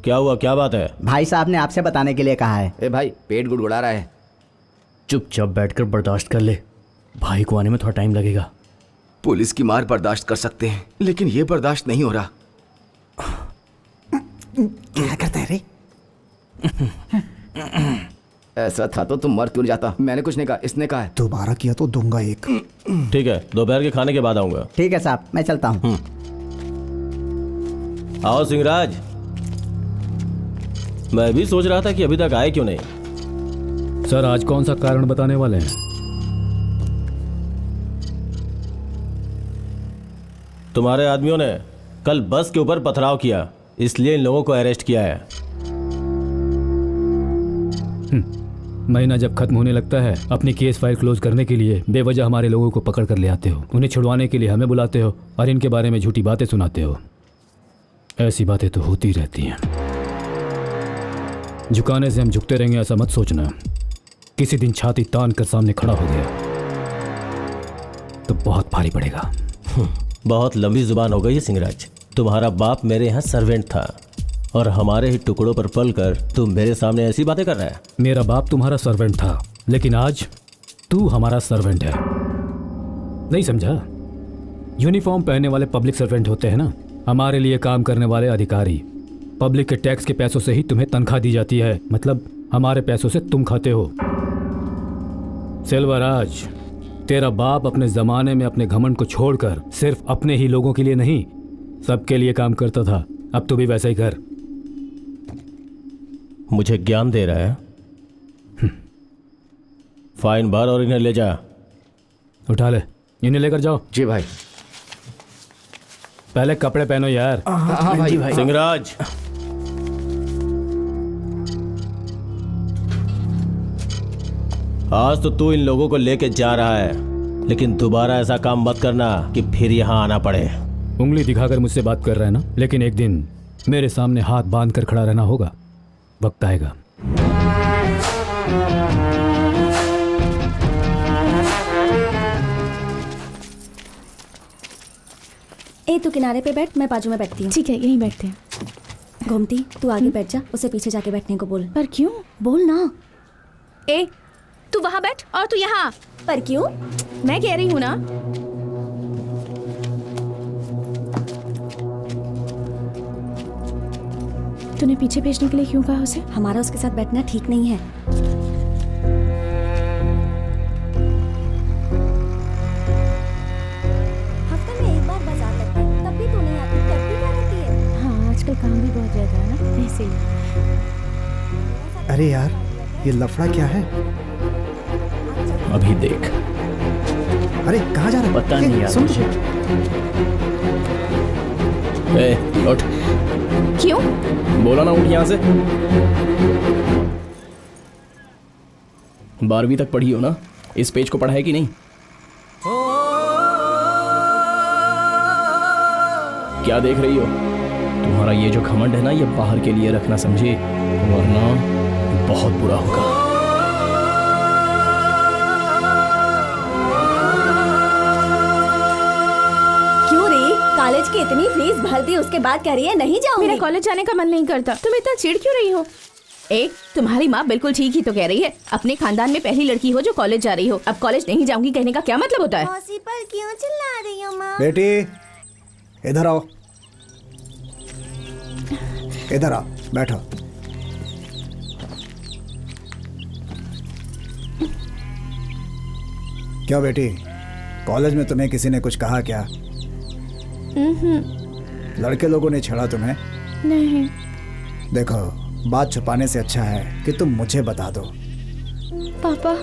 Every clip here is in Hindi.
क्या हुआ, क्या बात है? भाई साहब ने आपसे बताने के लिए कहा है। ए भाई, पेट गुड़गुड़ा रहा है। चुपचाप बैठकर बर्दाश्त कर ले, भाई को आने में थोड़ा टाइम लगेगा। पुलिस की मार बर्दाश्त कर सकते हैं, लेकिन ये बर्दाश्त नहीं हो रहा। क्या करता है रे? ऐसा था तो तुम मर क्यों जाता। मैंने कुछ नहीं कहा, इसने कहा है। दोबारा किया तो दूंगा एक। ठीक है, दोपहर के खाने के बाद आऊंगा। ठीक है साहब, मैं चलता हूँ। आओ सिंहराज। मैं भी सोच रहा था कि अभी तक आए क्यों नहीं। सर, आज कौन सा कारण बताने वाले हैं? तुम्हारे आदमियों ने कल बस के ऊपर पथराव किया, इसलिए इन लोगों को अरेस्ट किया है। महीना जब खत्म होने लगता है, अपनी केस फाइल क्लोज करने के लिए बेवजह हमारे लोगों को पकड़ कर ले आते हो, उन्हें छुड़वाने के लिए हमें बुलाते हो और इनके बारे में झूठी बातें सुनाते हो। ऐसी बातें तो होती रहती हैं। झुकाने से हम झुकते रहेंगे ऐसा मत सोचना। किसी दिन छाती तान कर सामने खड़ा हो गया तो बहुत भारी पड़ेगा। बहुत लंबी जुबान हो गई है सिंहराज। तुम्हारा बाप मेरे यहाँ सर्वेंट था और हमारे ही टुकड़ों पर पल कर तुम मेरे सामने ऐसी बातें कर रहा है। मेरा बाप तुम्हारा सर्वेंट था, लेकिन आज तू हमारा सर्वेंट है। नहीं समझा? यूनिफॉर्म पहनने वाले पब्लिक सर्वेंट होते हैं ना, हमारे लिए काम करने वाले अधिकारी। पब्लिक के टैक्स के पैसों से ही तुम्हें तनख्वाह दी जाती है, मतलब हमारे पैसों से तुम खाते हो। सेल्वराज, तेरा बाप अपने जमाने में अपने घमंड को छोड़कर सिर्फ अपने ही लोगों के लिए नहीं, सबके लिए काम करता था। अब तू भी वैसा ही कर। मुझे ज्ञान दे रहा है। फाइन भर और इन्हें ले जा। उठा ले, इन्हें लेकर जाओ। जी भाई। पहले कपड़े पहनो यार। हाँ भाई। सिंहराज, आज तो तू इन लोगों को लेके जा रहा है, लेकिन दोबारा ऐसा काम मत करना कि फिर यहाँ आना पड़े। उंगली दिखाकर मुझसे बात कर रहा है ना, लेकिन एक दिन मेरे सामने हाथ बांध कर खड़ा रहना होगा। वक्त आएगा। ए, तू किनारे पे बैठ, मैं बाजू में बैठती हूँ। ठीक है, यहीं बैठते हैं। गोमती, तू आगे बैठ जा, उसे पीछे जाके बैठने को बोल। पर क्यों? बोल ना। ए, तू वहाँ बैठ और तू यहाँ। पर क्यों? मैं कह रही हूँ ना। तूने पीछे भेजने के लिए क्यों कहा उसे? हमारा उसके साथ बैठना ठीक नहीं है। हफ्ते में एक बार बाजार लगता है, तब भी तू नहीं आती। करती क्या रहती है? हाँ, आजकल काम भी बहुत रहता है ना, इसीलिए। अरे यार, ये लफड़ा क्या है? अभी देख। अरे कहाँ जा रहा है? पता नहीं यार सुन। मुझे। ए, उठ। क्यों? बोला ना उठ यहाँ से। 12वीं तक पढ़ी हो ना? इस पेज को पढ़ा है कि नहीं? क्या देख रही हो? तुम्हारा ये जो घमंड है ना, ये बाहर के लिए रखना, समझे? वरना बहुत बुरा होगा। कॉलेज की इतनी फीस भर दी, उसके बाद कह रही है नहीं जाऊंगी। मेरा कॉलेज जाने का मन नहीं करता। तुम इतना चिढ़ क्यों रही हो? एक, तुम्हारी माँ बिल्कुल ठीक ही तो कह रही है। अपने खानदान में पहली लड़की हो जो कॉलेज जा रही हो। अब कॉलेज नहीं जाऊंगी कहने का क्या मतलब होता है? मौसी पर क्यों चिल्ला रही हो माँ? बेटी इधर आओ, इधर आओ, बैठो। क्या बेटी, कॉलेज में तुम्हें किसी ने कुछ कहा क्या? लड़के लोगों ने छेड़ा तुम्हें? नहीं। देखो, बात छुपाने से अच्छा है कि तुम मुझे बता दो। पापा,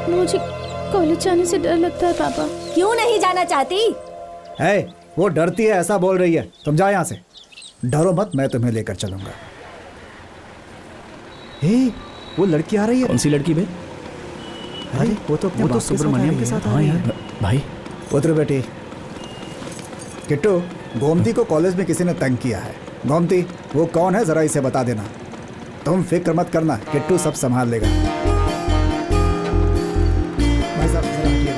मुझे कॉलेज जाने से डर लगता है पापा। क्यों नहीं जाना चाहती? है, वो डरती है ऐसा बोल रही है। तुम जाओ यहाँ से। डरो मत, मैं तुम्हें लेकर चलूंगा। हे, वो लड़की आ रही है। कौन सी लड़की बे? अरे वो तो सुब्रमण्यम के साथ। हाँ यार भाई। उतरो बेटी। किट्टू, गोमती को कॉलेज में किसी ने तंग किया है। गोमती, वो कौन है जरा इसे बता देना। तुम फिक्र मत करना, किट्टू सब संभाल लेगा। भाई साहब जरा हटिए।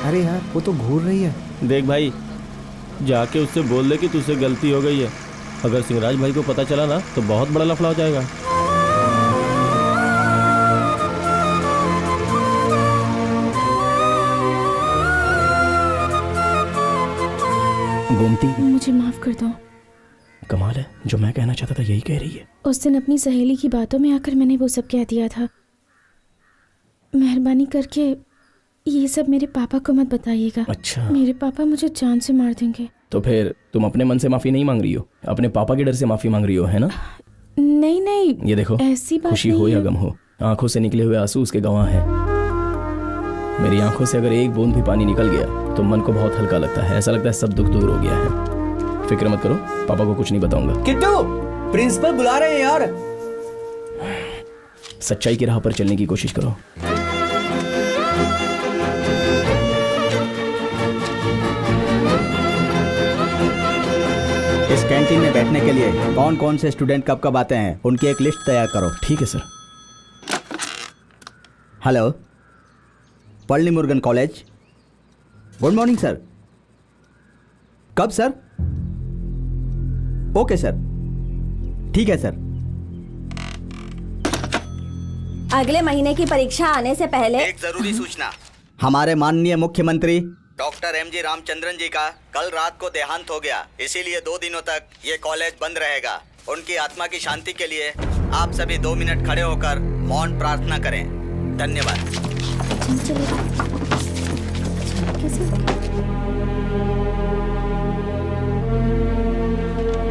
अरे यार वो तो घूर रही है। देख भाई, जाके उससे बोल दे कि तुझसे गलती हो गई है। अगर सिंगराज भाई को पता चला ना तो बहुत बड़ा लफड़ा हो जाएगा। गोमती, मुझे माफ कर दो। कमाल है, जो मैं कहना चाहता था यही कह रही है। उस दिन अपनी सहेली की बातों में आकर मैंने वो सब कह दिया था। मेहरबानी करके ये सब मेरे पापा को मत बताइएगा। अच्छा, मेरे पापा मुझे जान से मार देंगे। तो फिर तुम अपने मन से माफी नहीं मांग रही हो, अपने पापा के डर से माफी मांग रही हो, है ना? नहीं नहीं, ये देखो, ऐसी बात खुशी नहीं हो या है। गम हो, आंखों से निकले हुए आंसू उसके गवाह हैं। मेरी आंखों से अगर एक बूंद भी पानी निकल गया तो मन को बहुत हल्का लगता है, ऐसा लगता है सब दुख दूर हो गया है। फिक्र मत करो, पापा को कुछ नहीं बताऊंगा। किट्टू, प्रिंसिपल बुला रहे हैं यार। सच्चाई की राह पर चलने की कोशिश करो। इस कैंटीन में बैठने के लिए कौन कौन से स्टूडेंट कब कब आते हैं उनकी एक लिस्ट तैयार करो। ठीक है सर। हेलो, पढ़नी Murugan college. Good morning sir. कब सर? ओके सर, ठीक है सर। अगले महीने की परीक्षा आने से पहले एक जरूरी सूचना, हमारे माननीय मुख्यमंत्री डॉक्टर एमजी रामचंद्रन जी का कल रात को देहांत हो गया, इसीलिए 2 दिनों तक ये कॉलेज बंद रहेगा। उनकी आत्मा की शांति के लिए आप सभी 2 मिनट खड़े होकर मौन प्रार्थना करें। धन्यवाद।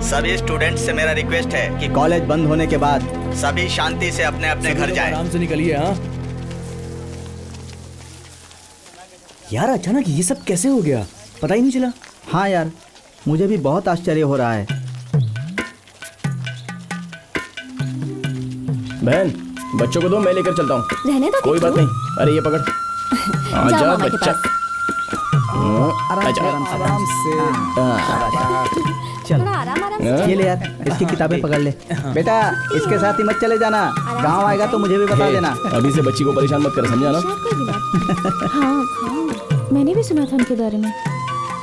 सभी स्टूडेंट्स से मेरा रिक्वेस्ट है कि कॉलेज बंद होने के बाद सभी शांति से अपने अपने घर जाएं। आराम से निकलिए। हाँ यार, अचानक ये सब कैसे हो गया, पता ही नहीं चला। हाँ यार, मुझे भी बहुत आश्चर्य हो रहा है। बहन, बच्चों को दो, मैं लेकर चलता हूँ। रहने दो। कोई बात नहीं। अरे ये पकड़। जाओ आजा मामा के बच्चा। पास। आजा। आराम से। थोड़ा आराम से। ये ले यार, इसकी किताबें पकड़ ले। बेटा, इसके साथ ही मत चले जाना, गांव आएगा तो मुझे भी बता हे, देना। अभी से बच्ची को परेशान मत कर, समझा ना? शायद कोई भी बात। हाँ, मैंने भी सुना था उनके बारे में।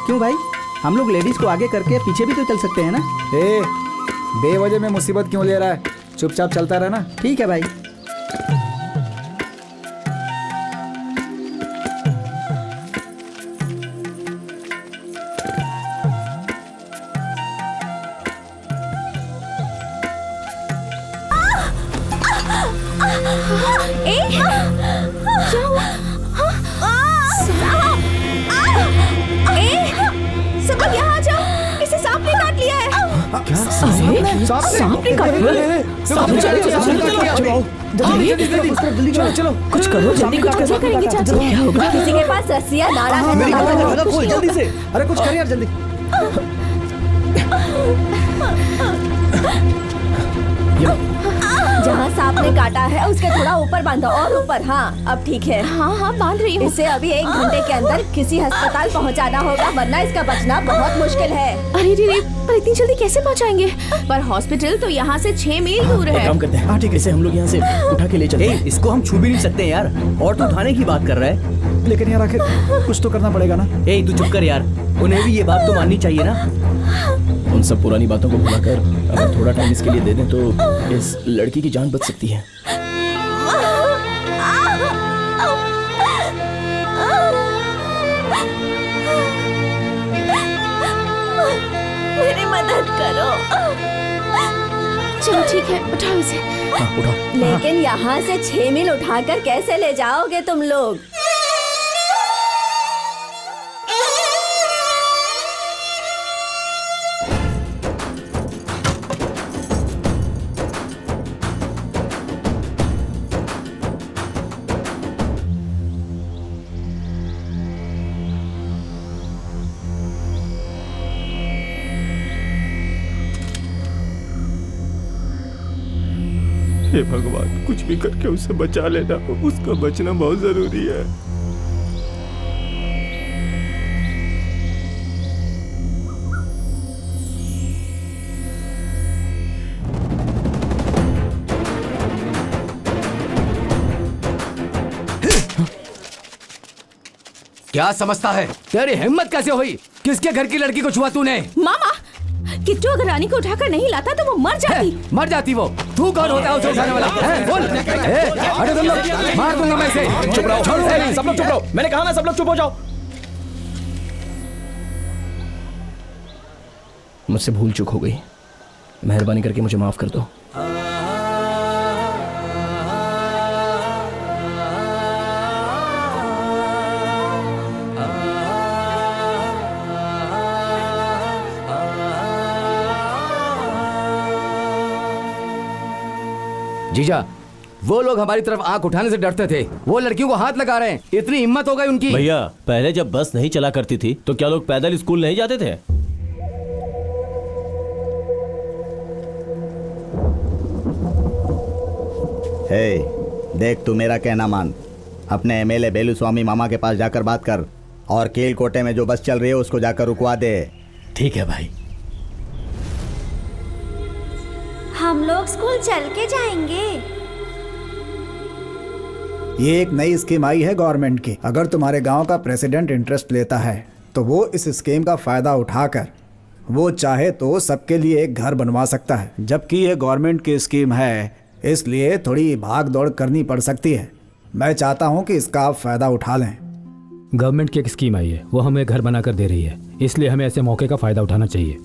क्यों भाई, हम लोग लेडीज को आगे करके पीछे भी तो चल सकते हैं ना। ए, बेवजह में मुसीबत क्यों ले रहा है? चुपचाप चलता रहना। ठीक है भाई। सब लोग यहाँ आ जाओ, इसे सांप ने काट लिया है। सांप ने काट लिया? चलो कुछ करो, जल्दी कुछ करो। करेंगे चाचा? क्या होगा? किसी के पास रस्सियाँ नाड़ा है? मेरी निकालो। बात लगा, खोल जल्दी से। अरे कुछ कर यार, जल्दी। जहाँ सांप ने काटा है उसके थोड़ा ऊपर बांधो, और ऊपर। हाँ, अब ठीक है। हाँ हाँ, बांध रही हूँ। इसे अभी 1 घंटे के अंदर किसी अस्पताल पहुँचाना होगा, वरना इसका बचना बहुत मुश्किल है। अरे रे, पर इतनी जल्दी कैसे पहुँचाएंगे? पर हॉस्पिटल तो यहाँ से 6 मील दूर एक है। काम करते हैं। हाँ ठीक है, इसे हम लोग यहाँ से उठा के ले चलते हैं। इसको हम छू भी नहीं सकते यार, और तू उठाने की बात कर रहा है। लेकिन यार आखिर कुछ तो करना पड़ेगा ना। ए, तू चुप कर यार, उन्हें भी ये बात तो माननी चाहिए ना। उन सब पुरानी बातों को भुलाकर अगर थोड़ा टाइम इसके लिए दे दें तो इस लड़की की जान बच सकती है। मेरी मदद करो। चलो ठीक है, उठाओ इसे। हाँ उठाओ। लेकिन यहाँ से 6 मील उठाकर कैसे ले जाओगे तुम लोग? हे भगवान, कुछ भी करके उसे बचा लेना, उसका बचना बहुत जरूरी है। क्या समझता है? तेरी हिम्मत कैसे हुई? किसके घर की लड़की को छुआ तूने? मामा, किट्टू अगर रानी को उठाकर नहीं लाता तो वो मर जाती। मर जाती वो। तू कौन होता है उसे उठाने वाला? बोल। अरे तुम लोग, मार दूंगा मैं इसे। चुप रहो, सब लोग चुप रहो। मैंने कहा ना, सब लोग चुप हो जाओ। मुझसे भूल चूक हो गई, मेहरबानी करके मुझे माफ कर दो। जीजा, वो लोग हमारी तरफ आंख उठाने से डरते थे, वो लड़कियों को हाथ लगा रहे हैं। इतनी हिम्मत हो गई उनकी। भैया, पहले जब बस नहीं चला करती थी तो क्या लोग पैदल स्कूल नहीं जाते थे? हे, देख तू मेरा कहना मान, अपने एमएलए बेलू स्वामी मामा के पास जाकर बात कर और केल कोटे में जो बस चल रही है उसको जाकर रुकवा दे। ठीक है भाई। हम लोग स्कूल चल के जाएंगे। ये एक नई स्कीम आई है गवर्नमेंट की। अगर तुम्हारे गांव का प्रेसिडेंट इंटरेस्ट लेता है तो वो इस स्कीम का फायदा उठाकर वो चाहे तो सबके लिए एक घर बनवा सकता है। जबकि ये गवर्नमेंट की स्कीम है, इसलिए थोड़ी भाग दौड़ करनी पड़ सकती है। मैं चाहता हूँ कि इसका आप फायदा उठा लें। गवर्नमेंट की एक स्कीम आई है, वो हमें घर बनाकर दे रही है, इसलिए हमें ऐसे मौके का फायदा उठाना चाहिए।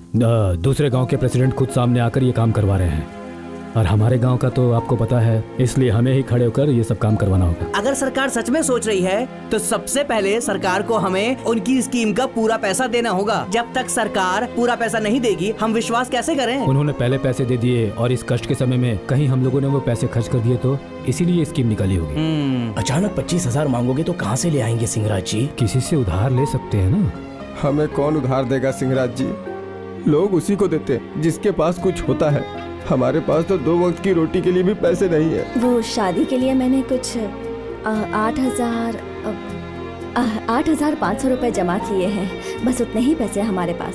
दूसरे गांव के प्रेसिडेंट खुद सामने आकर ये काम करवा रहे हैं और हमारे गांव का तो आपको पता है, इसलिए हमें ही खड़े होकर ये सब काम करवाना होगा। अगर सरकार सच में सोच रही है तो सबसे पहले सरकार को हमें उनकी स्कीम का पूरा पैसा देना होगा। जब तक सरकार पूरा पैसा नहीं देगी हम विश्वास कैसे करें? उन्होंने पहले पैसे दे दिए और इस कष्ट के समय में कहीं हम लोगों ने वो पैसे खर्च कर दिए तो इसीलिए ये स्कीम निकाली होगी। अचानक 25,000 मांगोगे तो कहाँ से ले आएंगे सिंहराज जी? किसी से उधार ले सकते हैं ना। हमें कौन उधार देगा सिंहराज जी? लोग उसी को देते जिसके पास कुछ होता है। हमारे पास तो 2 वक्त की रोटी के लिए भी पैसे नहीं है। वो शादी के लिए मैंने कुछ 8,500 रुपए जमा किए हैं, बस उतने ही पैसे हमारे पास।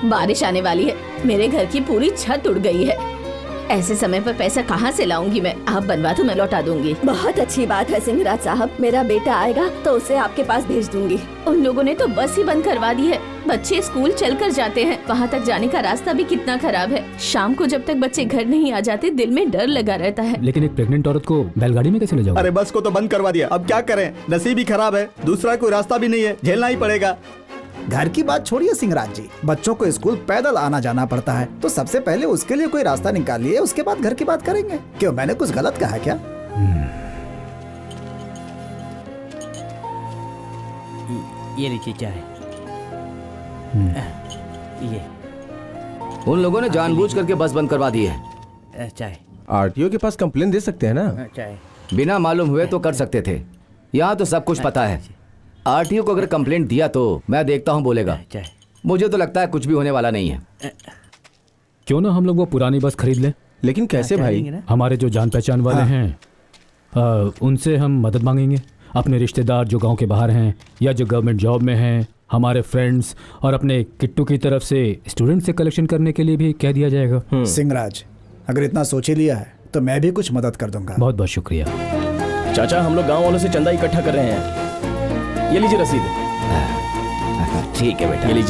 बारिश आने वाली है, मेरे घर की पूरी छत उड़ गई है। ऐसे समय पर पैसा कहाँ से लाऊंगी मैं? आप बनवा दो, मैं लौटा दूंगी। बहुत अच्छी बात है सिंहराज साहब, मेरा बेटा आएगा तो उसे आपके पास भेज दूंगी। उन लोगों ने तो बस ही बंद करवा दी है। बच्चे स्कूल चलकर जाते हैं, वहाँ तक जाने का रास्ता भी कितना खराब है। शाम को जब तक बच्चे घर नहीं आ जाते दिल में डर लगा रहता है। लेकिन एक प्रेग्नेंट औरत को बैलगाड़ी में कैसे ले जाओगे? अरे बस को तो बंद करवा दिया, अब क्या करें? नसीब ही खराब है, दूसरा कोई रास्ता भी नहीं है, झेलना ही पड़ेगा। घर की बात छोड़िए सिंहराज जी, बच्चों को स्कूल पैदल आना जाना पड़ता है, तो सबसे पहले उसके लिए कोई रास्ता निकालिए, उसके बाद घर की बात करेंगे। क्यों, मैंने कुछ गलत कहा क्या? ये लीजिए चाय। ये उन लोगों ने जानबूझ करके बस बंद करवा दी है। चाय। आरटीओ के पास कंप्लेन दे सकते हैं ना? चाय। बिना मालूम हुए तो कर सकते थे, यहाँ तो सब कुछ पता है। आरटीओ को अगर कंप्लेंट दिया तो मैं देखता हूँ बोलेगा। मुझे तो लगता है कुछ भी होने वाला नहीं है। क्यों ना हम लोग वो पुरानी बस खरीद लें? लेकिन कैसे भाई? हमारे जो जान पहचान वाले हैं उनसे हम मदद मांगेंगे। अपने रिश्तेदार जो गांव के बाहर हैं या जो गवर्नमेंट जॉब में हैं, हमारे फ्रेंड्स और अपने किट्टू की तरफ से स्टूडेंट से कलेक्शन करने के लिए भी कह दिया जाएगा। सिंहराज, अगर इतना सोच ही लिया है तो मैं भी कुछ मदद कर दूंगा। बहुत बहुत शुक्रिया चाचा, हम लोग गांव वालों से चंदा इकट्ठा कर रहे हैं। ये लीजिए रसीद। ठीक है बेटा, ये लीजिए।